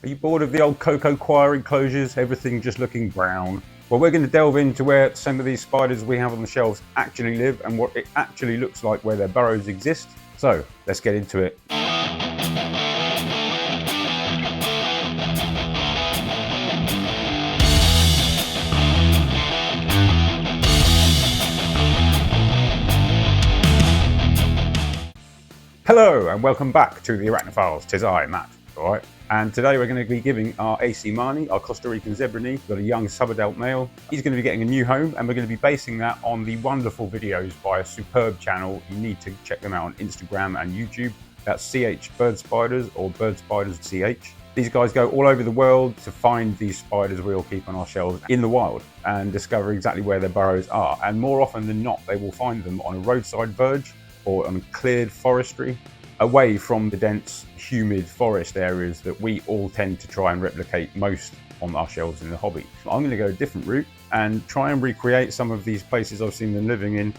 Are you bored of the old cocoa coir enclosures, everything just looking brown? Well, we're going to delve into where some of these spiders we have on the shelves actually live and what it actually looks like where their burrows exist. So let's get into it. Hello and welcome back to the Arachnophiles. 'Tis I, Matt. All right. And today we're going to be giving our seemanni, our Costa Rican zebrani, got a young subadult male. He's going to be getting a new home, and we're going to be basing that on the wonderful videos by a superb channel. You need to check them out on Instagram and YouTube. That's CH Bird Spiders or Bird Spiders CH. These guys go all over the world to find these spiders we all keep on our shelves in the wild and discover exactly where their burrows are. And more often than not, they will find them on a roadside verge or on cleared forestry, away from the dense, humid forest areas that we all tend to try and replicate most on our shelves in the hobby. I'm going to go a different route and try and recreate some of these places I've seen them living in,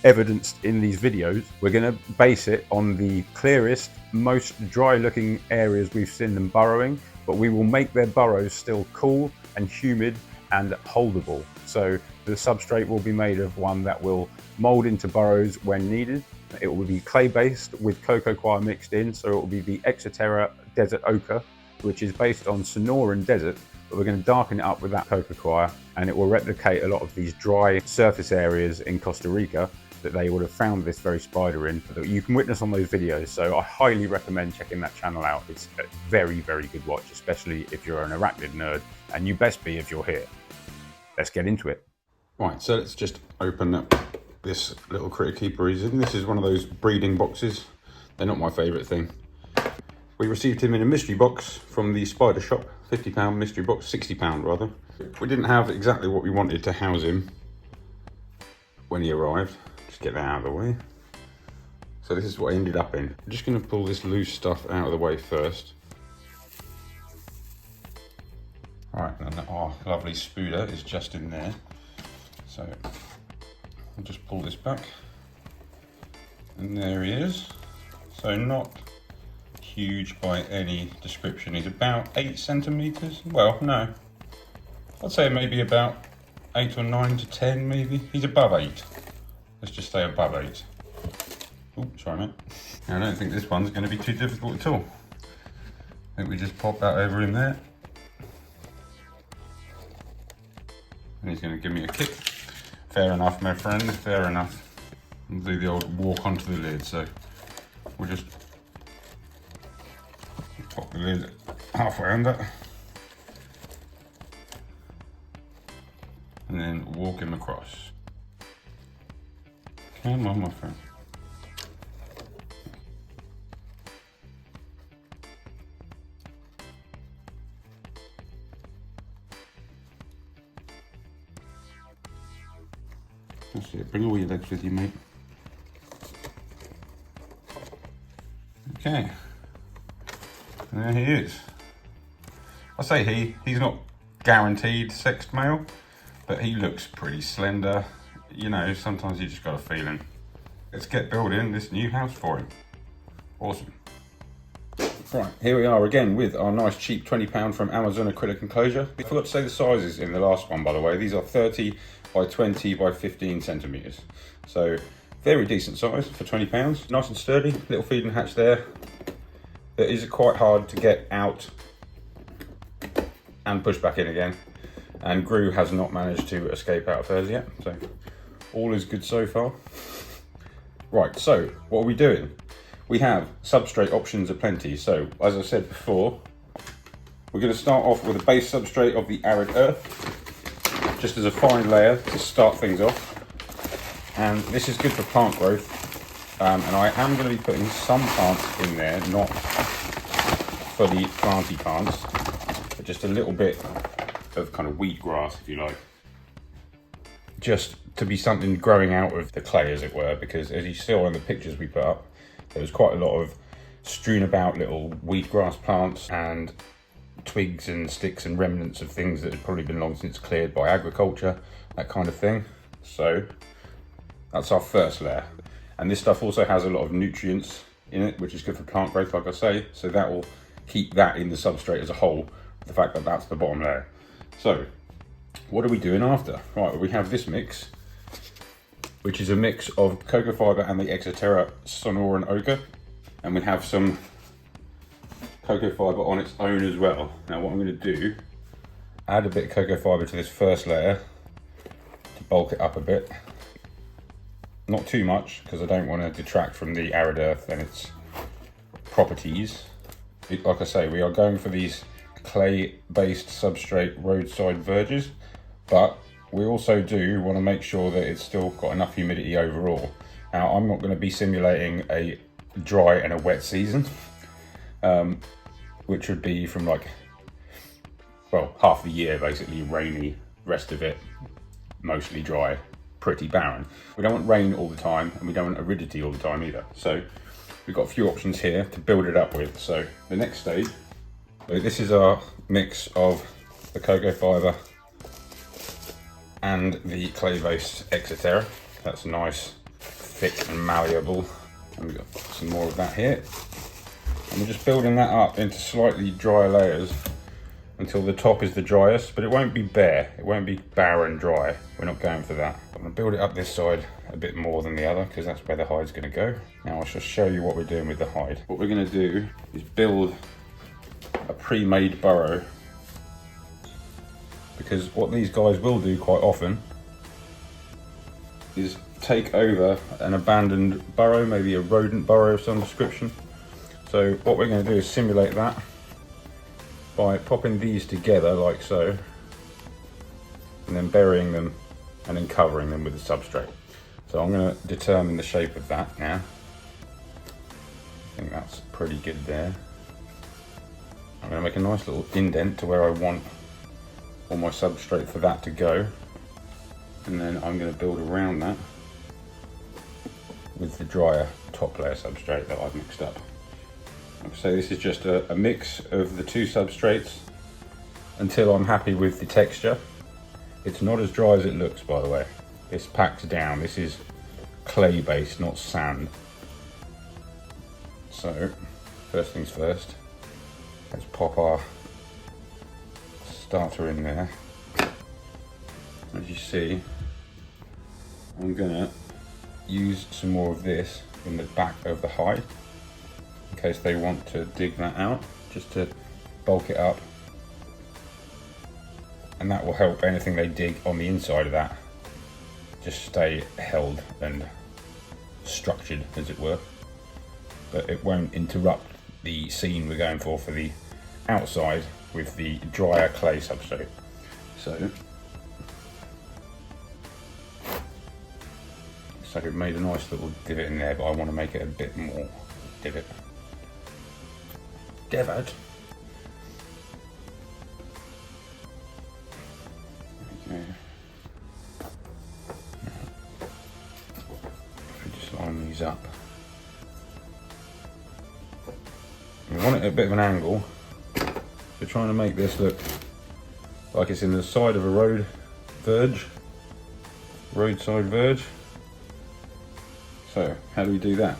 evidenced in these videos. We're going to base it on the clearest, most dry-looking areas we've seen them burrowing, but we will make their burrows still cool and humid and holdable. So the substrate will be made of one that will mold into burrows when needed. It will be clay-based with cocoa coir mixed in, so it will be the Exoterra Desert Ochre, which is based on Sonoran Desert, but we're going to darken it up with that cocoa coir, and it will replicate a lot of these dry surface areas in Costa Rica that they would have found this very spider in, that you can witness on those videos. So I highly recommend checking that channel out. It's a very, very good watch, especially if you're an arachnid nerd, and you best be if you're here. Let's get into it. Right, so let's just open up this little critter keeper he's in. This is one of those breeding boxes. They're not my favourite thing. We received him in a mystery box from the spider shop, £50 mystery box, £60 rather. We didn't have exactly what we wanted to house him when he arrived. Just get that out of the way. So this is what I ended up in. I'm just going to pull this loose stuff out of the way first. Alright, and our lovely spooder is just in there. So I'll just pull this back, and there he is. So not huge by any description. He's about 8 centimeters. Well, no, I'd say maybe about 8 or 9 to 10 maybe. He's above 8. Let's just say above 8. Oh, sorry mate. I don't think this one's going to be too difficult at all. I think we just pop that over in there. And he's going to give me a kick. Fair enough, my friend, fair enough. We'll do the old walk onto the lid, so we'll just pop the lid halfway under and then walk him across. Come on, my friend. That's it, bring all your legs with you, mate. Okay, and there he is. I say he's not guaranteed sexed male, but he looks pretty slender. You know, sometimes you just got a feeling. Let's get building this new house for him. Awesome. Right, here we are again with our nice cheap £20 from Amazon acrylic enclosure. I forgot to say the sizes in the last one, by the way. These are 30 by 20 by 15 centimeters. So very decent size for £20. Nice and sturdy, little feeding hatch there. It is quite hard to get out and push back in again. And Gru has not managed to escape out of hers yet. So all is good so far. Right, so what are we doing? We have substrate options aplenty. So as I said before, we're going to start off with a base substrate of the arid earth, just as a fine layer to start things off. And this is good for plant growth. And I am going to be putting some plants in there, not fully planty plants, but just a little bit of kind of wheatgrass, if you like. Just to be something growing out of the clay, as it were, because as you saw in the pictures we put up, there was quite a lot of strewn about little wheatgrass plants and twigs and sticks and remnants of things that had probably been long since cleared by agriculture, that kind of thing. So that's our first layer. And this stuff also has a lot of nutrients in it, which is good for plant growth, like I say, so that will keep that in the substrate as a whole, the fact that that's the bottom layer. So what are we doing after? Right, well, we have this mix, which is a mix of cocoa fibre and the Exoterra sonoran ochre, and we have some cocoa fibre on its own as well. Now what I'm going to do, add a bit of cocoa fibre to this first layer to bulk it up a bit. Not too much, because I don't want to detract from the arid earth and its properties. Like I say, we are going for these clay-based substrate roadside verges, but we also do want to make sure that it's still got enough humidity overall. Now, I'm not going to be simulating a dry and a wet season, which would be from like, well, half the year basically rainy, rest of it mostly dry, pretty barren. We don't want rain all the time, and we don't want aridity all the time either. So we've got a few options here to build it up with. So the next stage, so this is our mix of the cocoa fibre and the clay-based Exoterra. That's nice, thick and malleable. And we've got some more of that here. And we're just building that up into slightly drier layers until the top is the driest, but it won't be bare. It won't be barren dry. We're not going for that. I'm gonna build it up this side a bit more than the other, because that's where the hide's gonna go. Now I'll just show you what we're doing with the hide. What we're gonna do is build a pre-made burrow, because what these guys will do quite often is take over an abandoned burrow, maybe a rodent burrow of some description. So what we're gonna do is simulate that by popping these together like so, and then burying them and then covering them with the substrate. So I'm going to determine the shape of that now. I think that's pretty good there. I'm going to make a nice little indent to where I want all my substrate for that to go, and then I'm going to build around that with the drier top layer substrate that I've mixed up. So this is just a mix of the two substrates until I'm happy with the texture. It's not as dry as it looks, by the way. It's packed down. This is clay based, not sand. So first things first, let's pop our starter in there. As you see, I'm gonna use some more of this in the back of the hide, in case they want to dig that out, just to bulk it up, and that will help anything they dig on the inside of that just stay held and structured, as it were, but it won't interrupt the scene we're going for the outside with the drier clay substrate. So we've made a nice little divot in there, but I want to make it a bit more divot. There we go. If we just line these up. We want it at a bit of an angle. We're trying to make this look like it's in the side of a roadside verge. So how do we do that?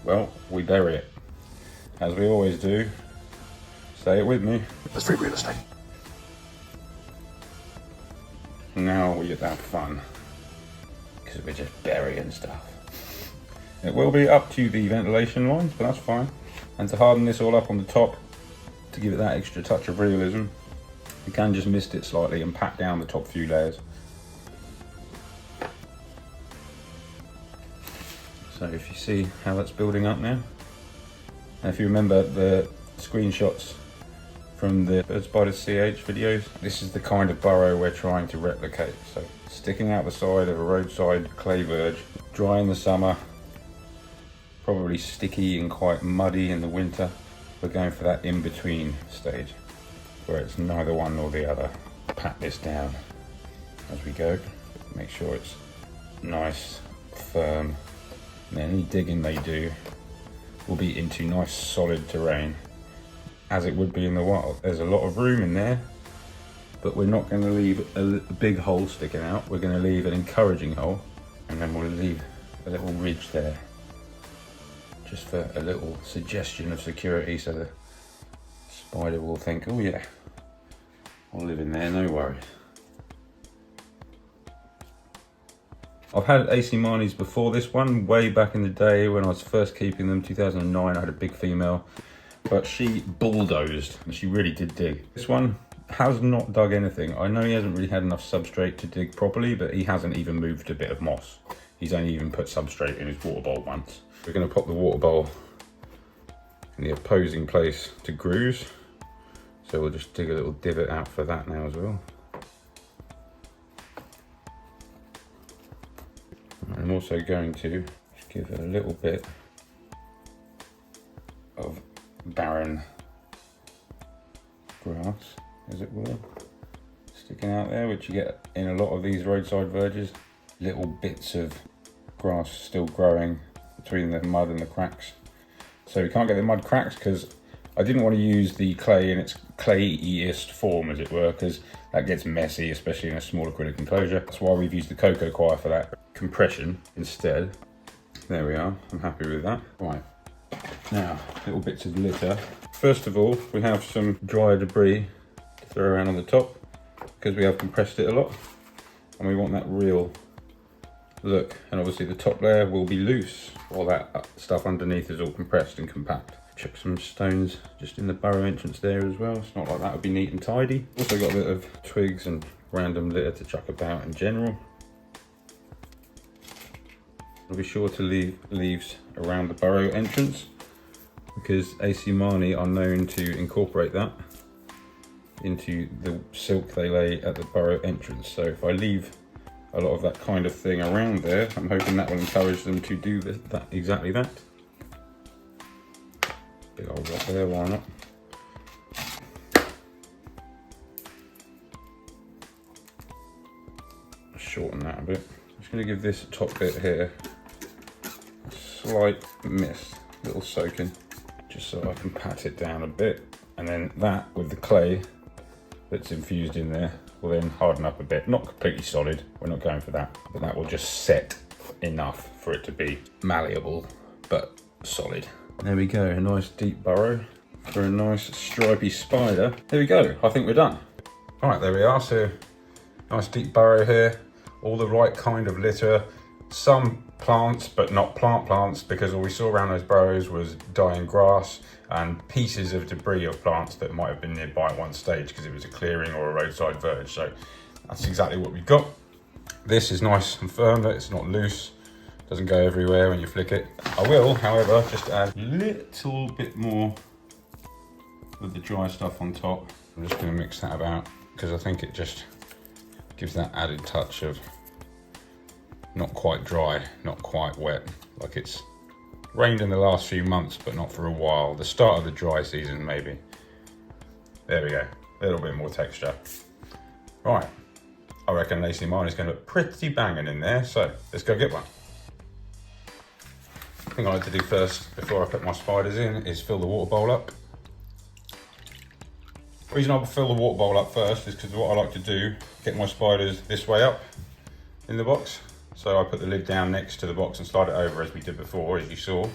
Well, we bury it, as we always do. Say it with me. That's very realistic. Now we get that fun, because we're just burying stuff. It will be up to the ventilation lines, but that's fine. And to harden this all up on the top, to give it that extra touch of realism, you can just mist it slightly and pat down the top few layers. So if you see how that's building up now, and if you remember the screenshots from the Bird Spider CH videos, this is the kind of burrow we're trying to replicate. So sticking out the side of a roadside clay verge, dry in the summer, probably sticky and quite muddy in the winter. We're going for that in-between stage, where it's neither one nor the other. Pat this down as we go, make sure it's nice, firm, and then any digging they do will be into nice solid terrain, as it would be in the wild. There's a lot of room in there, but we're not going to leave a big hole sticking out. We're going to leave an encouraging hole, and then we'll leave a little ridge there, just for a little suggestion of security, so the spider will think, oh yeah, I'll live in there, no worries. I've had AC Marnies before this one, way back in the day when I was first keeping them, 2009. I had a big female, but she bulldozed and she really did dig. This one has not dug anything. I know he hasn't really had enough substrate to dig properly, but he hasn't even moved a bit of moss. He's only even put substrate in his water bowl once. We're going to pop the water bowl in the opposing place to Gru's. So we'll just dig a little divot out for that now as well. I'm also going to give it a little bit of barren grass, as it were, sticking out there, which you get in a lot of these roadside verges. Little bits of grass still growing between the mud and the cracks. So we can't get the mud cracks because I didn't want to use the clay in its clayiest form, as it were, because that gets messy, especially in a small acrylic enclosure. That's why we've used the cocoa coir for that compression instead. There we are, I'm happy with that. Right, now, little bits of litter. First of all, we have some dry debris to throw around on the top because we have compressed it a lot and we want that real look. And obviously the top layer will be loose while that stuff underneath is all compressed and compact. Chuck some stones just in the burrow entrance there as well. It's not like that would be neat and tidy. Also got a bit of twigs and random litter to chuck about in general. I'll be sure to leave leaves around the burrow entrance because AC Marni are known to incorporate that into the silk they lay at the burrow entrance. So if I leave a lot of that kind of thing around there, I'm hoping that will encourage them to do exactly that. Big old rock there, why not? Shorten that a bit. I'm just going to give this top bit here a slight mist, little soaking, just so I can pat it down a bit. And then that with the clay that's infused in there will then harden up a bit. Not completely solid, we're not going for that, but that will just set enough for it to be malleable, but solid. There we go, a nice deep burrow for a nice stripy spider. There we go, I think we're done. All right, there we are, so nice deep burrow here, all the right kind of litter, some plants, but not plants, because all we saw around those burrows was dying grass and pieces of debris of plants that might have been nearby at one stage because it was a clearing or a roadside verge. So that's exactly what we've got. This is nice and firm, that it's not loose, doesn't go everywhere when you flick it. I will, however, just add a little bit more of the dry stuff on top. I'm just going to mix that about because I think it just gives that added touch of not quite dry, not quite wet, like it's rained in the last few months, but not for a while. The start of the dry season, maybe. There we go, a little bit more texture. Right, I reckon AC Marni is going to look pretty banging in there, so let's go get one. The thing I like to do first, before I put my spiders in, is fill the water bowl up. The reason I fill the water bowl up first is because what I like to do, get my spiders this way up in the box. So I put the lid down next to the box and slide it over as we did before, as you saw.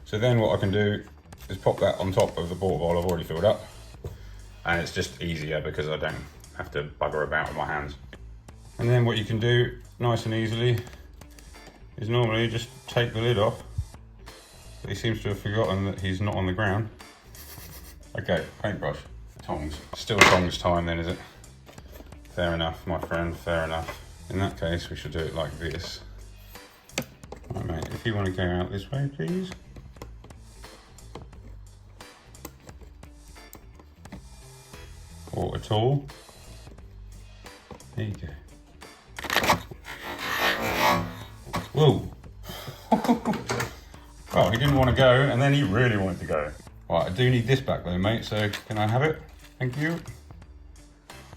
So then what I can do is pop that on top of the water bowl I've already filled up. And it's just easier because I don't have to bugger about with my hands. And then what you can do, nice and easily, is normally just take the lid off. But he seems to have forgotten that he's not on the ground. Okay, paintbrush, tongs. Still tongs time then, is it? Fair enough, my friend, fair enough. In that case, we should do it like this. Right, mate, if you want to go out this way, please. Or at all. There you go. Whoa. Well, he didn't want to go, and then he really wanted to go. Right, I do need this back though, mate, so can I have it? Thank you.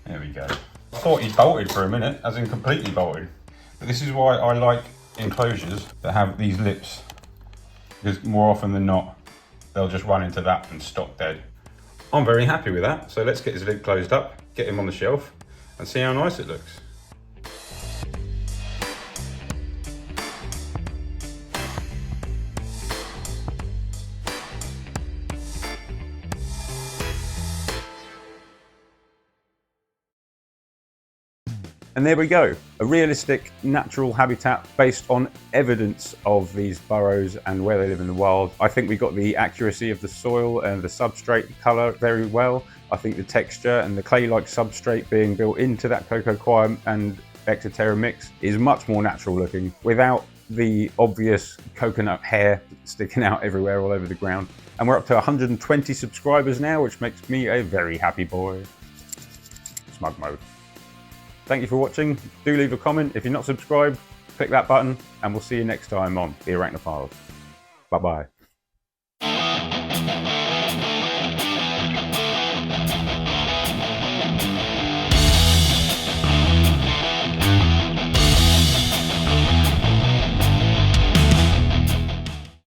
There we go. I thought he bolted for a minute, as in completely bolted. But this is why I like enclosures that have these lips, because more often than not, they'll just run into that and stop dead. I'm very happy with that, so let's get his lid closed up, get him on the shelf, and see how nice it looks. And there we go, a realistic natural habitat based on evidence of these burrows and where they live in the wild. I think we got the accuracy of the soil and the substrate colour very well. I think the texture and the clay-like substrate being built into that cocoa coir and Ectoterra mix is much more natural looking without the obvious coconut hair sticking out everywhere all over the ground. And we're up to 120 subscribers now, which makes me a very happy boy. Smug mode. Thank you for watching. Do leave a comment. If you're not subscribed, click that button, and we'll see you next time on the Arachnophiles. Bye-bye.